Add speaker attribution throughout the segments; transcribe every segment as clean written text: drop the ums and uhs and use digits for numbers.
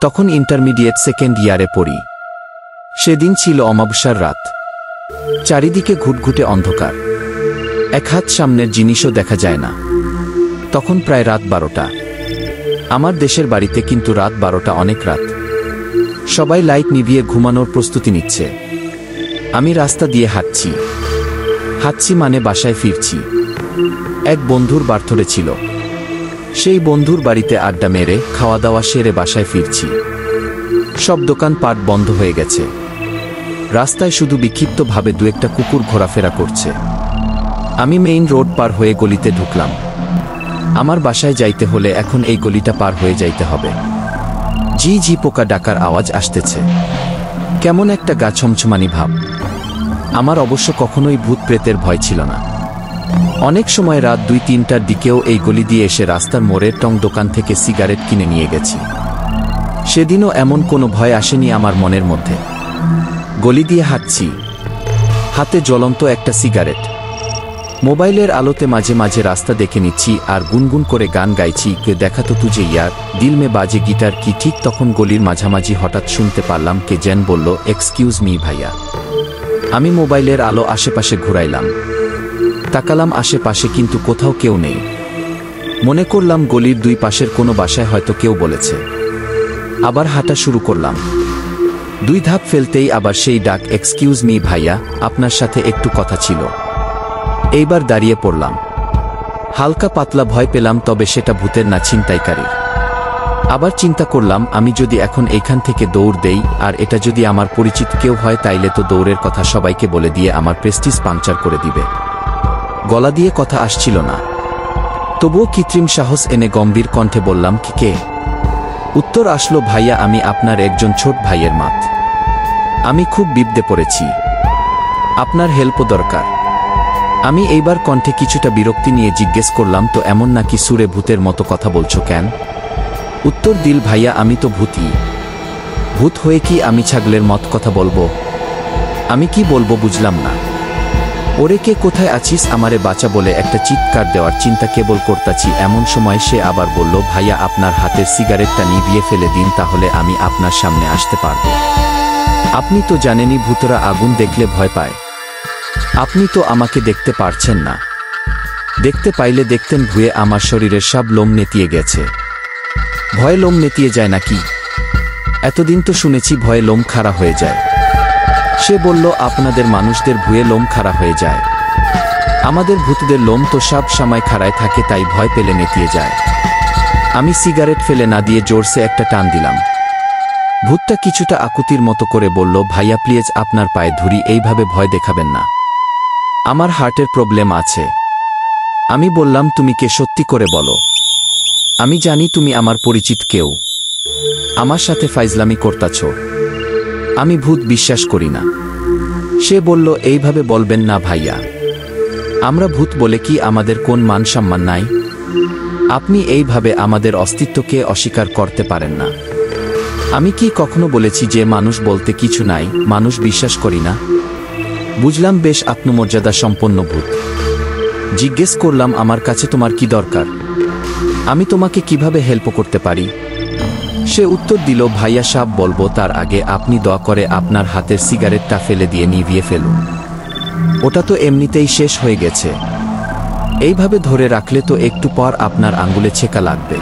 Speaker 1: তখন intermediate second ইয়ারে পড়ি। সেদিন ছিল অমাবস্যার রাত। চারিদিকে ঘুটঘুটে অন্ধকার, এক হাত সামনের জিনিসও দেখা যায় না। তখন প্রায় রাত 12টা। আমার দেশের বাড়িতে কিন্তু রাত 12টা অনেক রাত। সবাই লাইট নিভিয়ে ঘুমানোর প্রস্তুতি নিচ্ছে। আমি রাস্তা দিয়ে হাঁটছি মানে বাসায় ফিরছি। এক বন্ধুর বার্থডে ছিল। সেই বন্ধুর বাড়িতে আড্ডা মেরে খাওয়া দাওয়া সেরে বাসায় ফিরছি। সব দোকানপাট বন্ধ হয়ে গেছে। রাস্তায় শুধু বিক্ষিপ্তভাবে দু একটা কুকুর ঘোরাফেরা করছে। আমি মেইন রোড পার হয়ে গলিতে ঢুকলাম। আমার বাসায় যাইতে হলে এখন এই গলিটা পার হয়ে যাইতে হবে। ঝি ঝি পোকা ডাকার আওয়াজ আসতেছে। কেমন একটা গা ছমছমানি ভাব। আমার অবশ্য কখনোই ভূত প্রেতের ভয় ছিল না। অনেক সময় রাত 2-3টার দিকেও এই গলি দিয়ে এসে রাস্তার মোড়ের টং দোকান থেকে সিগারেট কিনে নিয়ে গেছি। সেদিনও এমন কোনো ভয় আসেনি আমার মনের মধ্যে। গলি দিয়ে হাঁটছি, হাতে জ্বলন্ত একটা সিগারেট। মোবাইলের আলোতে মাঝে মাঝে রাস্তা দেখে নিচ্ছি আর গুনগুন করে গান গাইছি। কে দেখাতো তুঝে ইয়ার দিল মে বাজে গিটার কি। ঠিক তখন গলির মাঝামাঝি হঠাৎ শুনতে পারলাম কে যেন বলল, এক্সকিউজ মি ভাইয়া। আমি মোবাইলের আলো আশেপাশে ঘুরাইলাম, তাকালাম আশেপাশে, কিন্তু কোথাও কেউ নেই। মনে করলাম গলির দুই পাশের কোনো বাসায় হয়তো কেউ বলেছে। আবার হাঁটা শুরু করলাম। 2 ধাপ ফেলতেই আবার সেই ডাক, এক্সকিউজ মি ভাইয়া, আপনার সাথে একটু কথা ছিল। এইবার দাঁড়িয়ে পড়লাম। হালকা পাতলা ভয় পেলাম, তবে সেটা ভূতের না, ছিনতাইকারীর। আবার চিন্তা করলাম, আমি যদি এখন এইখান থেকে দৌড় দেই আর এটা যদি আমার পরিচিত কেউ হয়, তাইলে তো দৌড়ের কথা সবাইকে বলে দিয়ে আমার প্রেস্টিজ পাংচার করে দিবে। গলা দিয়ে কথা আসছিল না, তবুও কৃত্রিম সাহস এনে গম্ভীর কণ্ঠে বললাম, কে? উত্তর আসলো, ভাইয়া আমি আপনার একজন ছোট ভাইয়ের মাত। আমি খুব বিপদে পড়েছি, আপনার হেল্পও দরকার। আমি এইবার কণ্ঠে কিছুটা বিরক্তি নিয়ে জিজ্ঞেস করলাম, তো এমন নাকি সুরে ভূতের মতো কথা বলছো কেন? উত্তর দিল, ভাইয়া আমি তো ভূতই। ভূত হয়ে কি আমি ছাগলের মত কথা বলবো? আমি কি বলবো বুঝলাম না। ওরে কে কোথায় আছিস, আমারে বাঁচা বলে একটা চিৎকার দেওয়ার চিন্তা কেবল করতাছি, এমন সময় সে আবার বলল, ভাইয়া আপনার হাতের সিগারেটটা নিভিয়ে ফেলে দিন, তাহলে আমি আপনার সামনে আসতে পারব। আপনি তো জানেনই ভূতরা আগুন দেখলে ভয় পায়। আপনি তো আমাকে দেখতে পারছেন না। দেখতে পাইলে দেখতেন ভুয়ে আমার শরীরের সব লোম নেতিয়ে গেছে। ভয়ে লোম নেতিয়ে যায় নাকি? এতদিন তো শুনেছি ভয়ে লোম খাড়া হয়ে যায়। সে বলল, আপনাদের মানুষদের ভুয়ে লোম খাড়া হয়ে যায়, আমাদের ভূতদের লোম তো সব সময় খাড়ায় থাকে, তাই ভয় পেলে নেতিয়ে যায়। আমি সিগারেট ফেলে না দিয়ে জোরসে একটা টান দিলাম। ভূতটা কিছুটা আকুতির মতো করে বলল, ভাইয়া প্লিজ আপনার পায়ে ধরি, এইভাবে ভয় দেখাবেন না, আমার হার্টের প্রবলেম আছে। আমি বললাম, তুমি কে, সত্যি করে বলো। আমি জানি তুমি আমার পরিচিত কেউ, আমার সাথে ফাইজলামি করতাছ। আমি ভূত বিশ্বাস করি না। সে বলল, এইভাবে বলবেন না ভাইয়া, আমরা ভূত বলে কি আমাদের কোন মান সম্মান নাই? আপনি এইভাবে আমাদের অস্তিত্বকে অস্বীকার করতে পারেন না। আমি কি কখনো বলেছি যে মানুষ বলতে কিছু নাই, মানুষ বিশ্বাস করি না? বুঝলাম বেশ আত্মমর্যাদা সম্পন্ন ভূত। জিজ্ঞেস করলাম, আমার কাছে তোমার কি দরকার? আমি তোমাকে কিভাবে হেল্প করতে পারি? সে উত্তর দিল, ভাইয়া সাব বলবো তার আগে আপনি দয়া করে আপনার হাতের সিগারেটটা ফেলে দিয়ে নিভিয়ে ফেলুন। ওটা তো এমনিতেই শেষ হয়ে গেছে, এইভাবে ধরে রাখলে তো একটু পর আপনার আঙ্গুলে ছেকা লাগবে।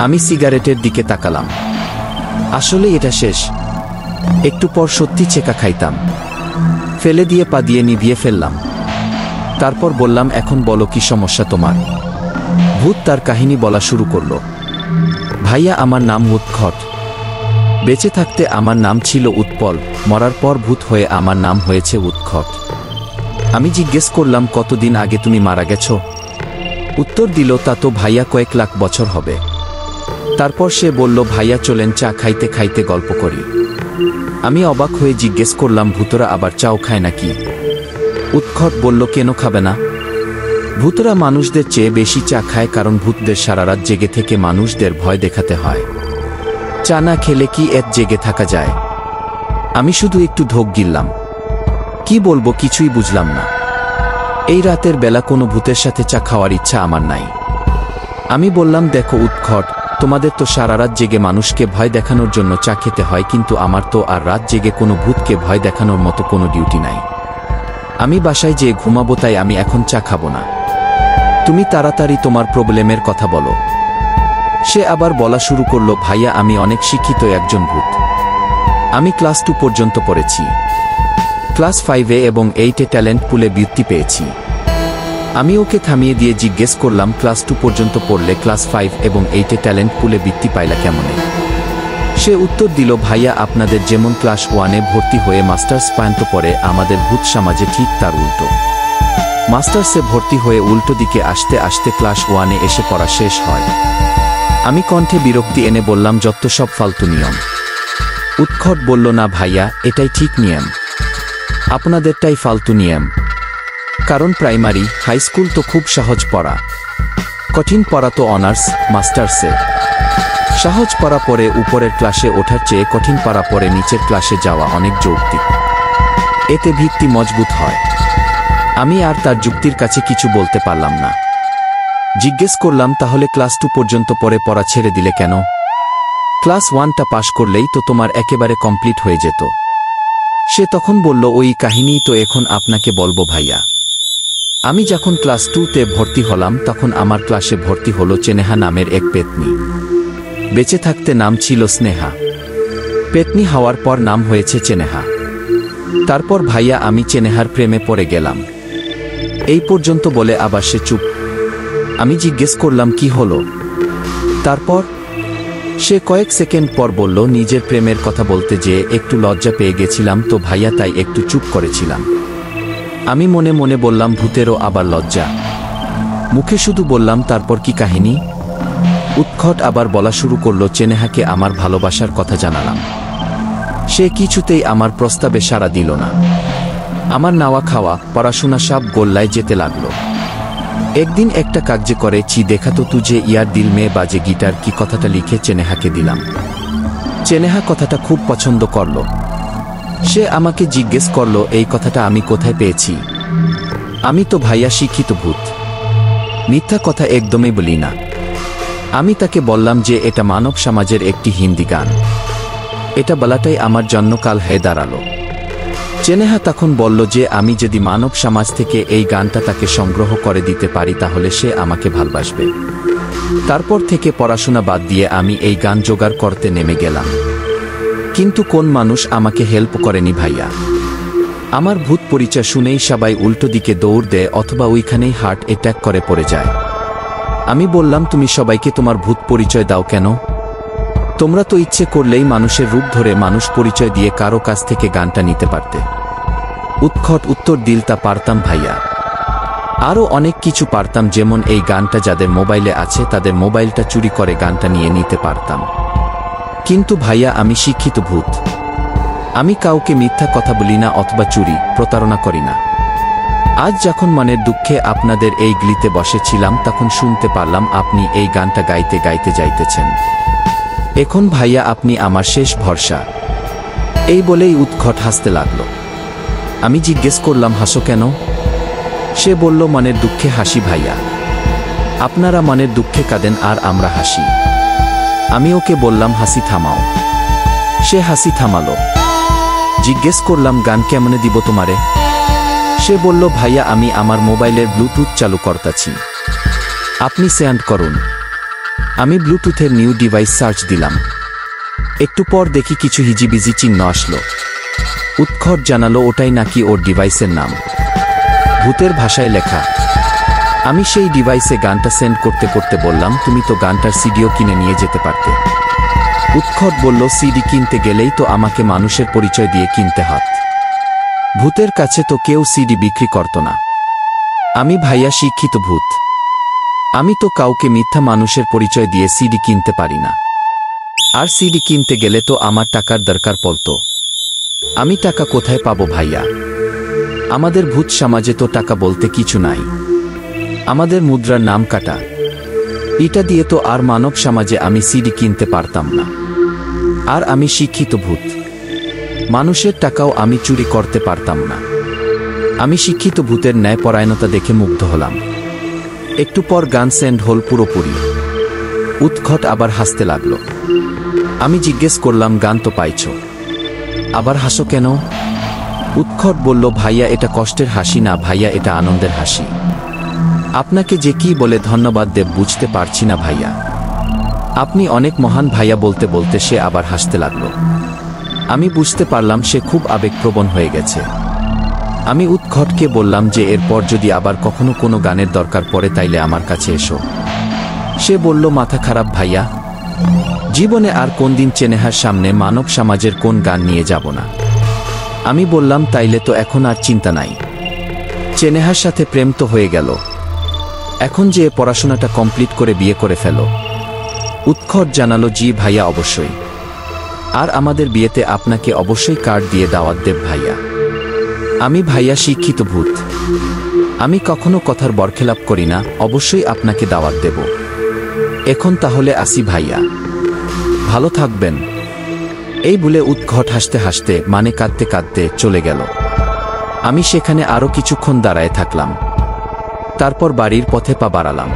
Speaker 1: আমি সিগারেটের দিকে তাকালাম। আসলে এটা শেষ। একটু পর সত্যি ছেকা খাইতাম। ফেলে দিয়ে পা দিয়ে নিভিয়ে ফেললাম। তারপর বললাম, এখন বলো কি সমস্যা তোমার? ভূত তার কাহিনী বলা শুরু করল। ভাইয়া আমার নাম উৎখট। বেঁচে থাকতে আমার নাম ছিল উৎপল, মরার পর ভূত হয়ে আমার নাম হয়েছে উৎখট। আমি জিজ্ঞেস করলাম, কতদিন আগে তুমি মারা গেছো? উত্তর দিল, তা তো ভাইয়া কয়েক লাখ বছর হবে। তারপর সে বলল, ভাইয়া চলেন চা খাইতে খাইতে গল্প করি। আমি অবাক হয়ে জিজ্ঞেস করলাম, ভূতরা আবার চাও খায় নাকি? উৎখট বলল, কেন খাবে না? ভূতরা মানুষদের চেয়ে বেশি চা খায়, কারণ ভূতদের সারারাত জেগে থেকে মানুষদের ভয় দেখাতে হয়। চা না খেলে কি এত জেগে থাকা যায়? আমি শুধু একটু ঢোক গিললাম। কি বলবো কিছুই বুঝলাম না। এই রাতের বেলা কোনো ভূতের সাথে চা খাওয়ার ইচ্ছা আমার নাই। আমি বললাম, দেখো উৎখট, তোমাদের তো সারা রাত জেগে মানুষকে ভয় দেখানোর জন্য চা খেতে হয়, কিন্তু আমার তো আর রাত জেগে কোনো ভূতকে ভয় দেখানোর মতো কোনো ডিউটি নাই। আমি বাসায় যেয়ে ঘুমাবো, তাই আমি এখন চা খাবো না। তুমি তাড়াতাড়ি তোমার প্রবলেমের কথা বলো। সে আবার বলা শুরু করলো, ভাইয়া আমি অনেক শিক্ষিত একজন ভূত। আমি ক্লাস 2 পর্যন্ত পড়েছি। ক্লাস 5 এবং 8 ট্যালেন্ট পুলে বৃত্তি পেয়েছি। আমি ওকে থামিয়ে দিয়ে জিজ্ঞেস করলাম, ক্লাস 2 পর্যন্ত পড়লে ক্লাস 5 এবং 8 ট্যালেন্ট পুলে বৃত্তি পাইলা কেমনে? সে উত্তর দিল, ভাইয়া আপনাদের যেমন ক্লাস 1 ভর্তি হয়ে মাস্টার্স পর্যন্ত পড়ে, আমাদের ভূত সমাজে ঠিক তার উল্টো। মাস্টার্সে ভর্তি হয়ে উল্টো দিকে আসতে আসতে ক্লাস 1 এসে পড়া শেষ হয়। আমি কণ্ঠে বিরক্তি এনে বললাম, যত সব ফালতু নিয়ম। উৎকট বলল, না ভাইয়া, এটাই ঠিক নিয়ম, আপনাদেরটাই ফালতু নিয়ম। কারণ প্রাইমারি হাই স্কুল তো খুব সহজ পড়া, কঠিন পড়া তো অনার্স মাস্টার্সে। সহজ পড়া পরে উপরের ক্লাসে ওঠার চেয়ে কঠিন পড়া পরে নিচের ক্লাসে যাওয়া অনেক যৌক্তিক, এতে ভিত্তি মজবুত হয়। আমি আর তার যুক্তির কাছে কিছু বলতে পারলাম না। জিজ্ঞেস করলাম, তাহলে ক্লাস 2 পর্যন্ত পরে পড়া ছেড়ে দিলে কেন? ক্লাস 1টা পাশ করলেই তো তোমার একেবারে কমপ্লিট হয়ে যেত। সে তখন বলল, ওই কাহিনীই তো এখন আপনাকে বলবো ভাইয়া। আমি যখন ক্লাস 2তে ভর্তি হলাম, তখন আমার ক্লাসে ভর্তি হলো চেনেহা নামের এক পেতনি। বেঁচে থাকতে নাম ছিল স্নেহা, পেতনি হওয়ার পর নাম হয়েছে চেনেহা। তারপর ভাইয়া আমি চেনেহার প্রেমে পড়ে গেলাম। এই পর্যন্ত বলে আবার সে চুপ। আমি জিজ্ঞেস করলাম, কি হলো তারপর? সে কয়েক সেকেন্ড পর বলল, নিজের প্রেমের কথা বলতে যেয়ে একটু লজ্জা পেয়ে গেছিলাম তো ভাইয়া, তাই একটু চুপ করেছিলাম। আমি মনে মনে বললাম, ভূতেরও আবার লজ্জা? মুখে শুধু বললাম, তারপর কি কাহিনী? উৎকট আবার বলা শুরু করলো, চেনেহাকে আমার ভালোবাসার কথা জানালাম। সে কিছুতেই আমার প্রস্তাবে সাড়া দিল না। আমার নাওয়া খাওয়া পড়াশোনা সব গোল্লায় যেতে লাগলো। একদিন একটা কাগজে করে দেখাতো তুঝে ইয়ার দিল মে বাজে গিটার কি কথাটা লিখে চেনেহাকে দিলাম। চেনেহা কথাটা খুব পছন্দ করল। সে আমাকে জিজ্ঞেস করল, এই কথাটা আমি কোথায় পেয়েছি? আমি তো ভাইয়া শিক্ষিত ভূত, মিথ্যা কথা একদমই বলি না। আমি তাকে বললাম যে এটা মানব সমাজের একটি হিন্দি গান, এটা বলাটাই আমার জন্য কাল হয়ে দাঁড়ালো। চেনেহা তখন বলল যে আমি যদি মানব সমাজ থেকে এই গানটা তাকে সংগ্রহ করে দিতে পারি তাহলে সে আমাকে ভালবাসবে। তারপর থেকে পড়াশোনা বাদ দিয়ে আমি এই গান জোগাড় করতে নেমে গেলাম। কিন্তু কোন মানুষ আমাকে হেল্প করেনি ভাইয়া। আমার ভূত পরিচয় শুনেই সবাই উল্টো দিকে দৌড় দেয় অথবা ওইখানেই হার্ট অ্যাটাক করে পড়ে যায়। আমি বললাম, তুমি সবাইকে তোমার ভূত পরিচয় দাও কেন? তোমরা তো ইচ্ছে করলেই মানুষের রূপ ধরে মানুষ পরিচয় দিয়ে কারো কাছ থেকে গানটা নিতে পারতে। উৎকট উত্তর দিল, তা পারতাম ভাইয়া, আরও অনেক কিছু পারতাম, যেমন এই গানটা যাদের মোবাইলে আছে তাদের মোবাইলটা চুরি করে গানটা নিয়ে নিতে পারতাম। কিন্তু ভাইয়া আমি শিক্ষিত ভূত, আমি কাউকে মিথ্যা কথা বলি না অথবা চুরি প্রতারণা করি না। আজ যখন মনের দুঃখে আপনাদের এই গলিতে বসেছিলাম তখন শুনতে পারলাম আপনি এই গানটা গাইতে গাইতে যাইতেছেন। এখন ভাইয়া আপনি আমার শেষ ভরসা। এই বলেই উৎকট হাসতে লাগলো। আমি জিজ্ঞেস করলাম, হাসো কেন? সে বলল, মনের দুঃখে হাসি ভাইয়া, আপনারা মনের দুঃখে কাঁদেন আর আমরা হাসি। আমি ওকে বললাম, হাসি থামাও। সে হাসি থামালো। জিজ্ঞেস করলাম, গান কেমনে দিব তোমারে? সে বলল, ভাইয়া আমি আমার মোবাইলের ব্লুটুথ চালু করতেছি, আপনি সেন্ড করুন। আমি ব্লুটুথের নিউ ডিভাইস সার্চ দিলাম। একটু পর দেখি কিছু হিজিবিজি চিহ্ন আসলো। উৎকট জানালো ওটাই নাকি ওর ডিভাইসের নাম, ভূতের ভাষায় লেখা। আমি সেই ডিভাইসে গানটা সেন্ড করতে করতে বললাম, তুমি তো গানটার সিডিও কিনে নিয়ে যেতে পারতে। উৎকট বলল, সিডি কিনতে গেলেই তো আমাকে মানুষের পরিচয় দিয়ে কিনতে হয়, ভূতের কাছে তো কেউ সিডি বিক্রি করত না। আমি ভাইয়া শিক্ষিত ভূত, আমি তো কাউকে মিথ্যা মানুষের পরিচয় দিয়ে সিডি কিনতে পারি না। আর সিডি কিনতে গেলে তো আমার টাকার দরকার পড়তো। আমি টাকা কোথায় পাবো ভাইয়া? আমাদের ভূত সমাজে তো টাকা বলতে কিছু নাই, আমাদের মুদ্রার নাম কাটা। এটা দিয়ে তো আর মানব সমাজে আমি সিডি কিনতে পারতাম না। আর আমি শিক্ষিত ভূত, মানুষের টাকাও আমি চুরি করতে পারতাম না। আমি শিক্ষিত ভূতের ন্যায়পরায়ণতা দেখে মুগ্ধ হলাম। একটু পর গান সেন্ড হল পুরোপুরি। উৎকট আবার হাসতে লাগলো। আমি জিজ্ঞেস করলাম, গান তো পাইছ, আবার হাসো কেন? উৎকট বলল, ভাইয়া এটা কষ্টের হাসি না ভাইয়া, এটা আনন্দের হাসি। আপনাকে যে কি বলে ধন্যবাদ দেব বুঝতে পারছি না ভাইয়া, আপনি অনেক মহান ভাইয়া। বলতে বলতে সে আবার হাসতে লাগলো। আমি বুঝতে পারলাম সে খুব আবেগপ্রবণ হয়ে গেছে। আমি উৎকটকে বললাম যে এরপর যদি আবার কখনো কোনো গানের দরকার পড়ে তাইলে আমার কাছে এসো। সে বলল, মাথা খারাপ ভাইয়া, জীবনে আর কোন দিন চেনেহার সামনে মানব সমাজের কোন গান নিয়ে যাব না। আমি বললাম, তাইলে তো এখন আর চিন্তা নাই, চেনেহার সাথে প্রেম তো হয়ে গেল, এখন যে পড়াশোনাটা কমপ্লিট করে বিয়ে করে ফেলো। উৎকট জানালো, জি ভাইয়া অবশ্যই, আর আমাদের বিয়েতে আপনাকে অবশ্যই কার্ড দিয়ে দাওয়াত দেব ভাইয়া। আমি ভাইয়া শিক্ষিত ভূত, আমি কখনো কথার বরখেলাপ করি না, অবশ্যই আপনাকে দাওয়াত দেব। এখন তাহলে আসি ভাইয়া, ভালো থাকবেন। এই বলে উৎকট হাসতে হাসতে মানে কাঁদতে কাঁদতে চলে গেল। আমি সেখানে আরো কিছুক্ষণ দাঁড়ায় থাকলাম, তারপর বাড়ির পথে পা বাড়ালাম।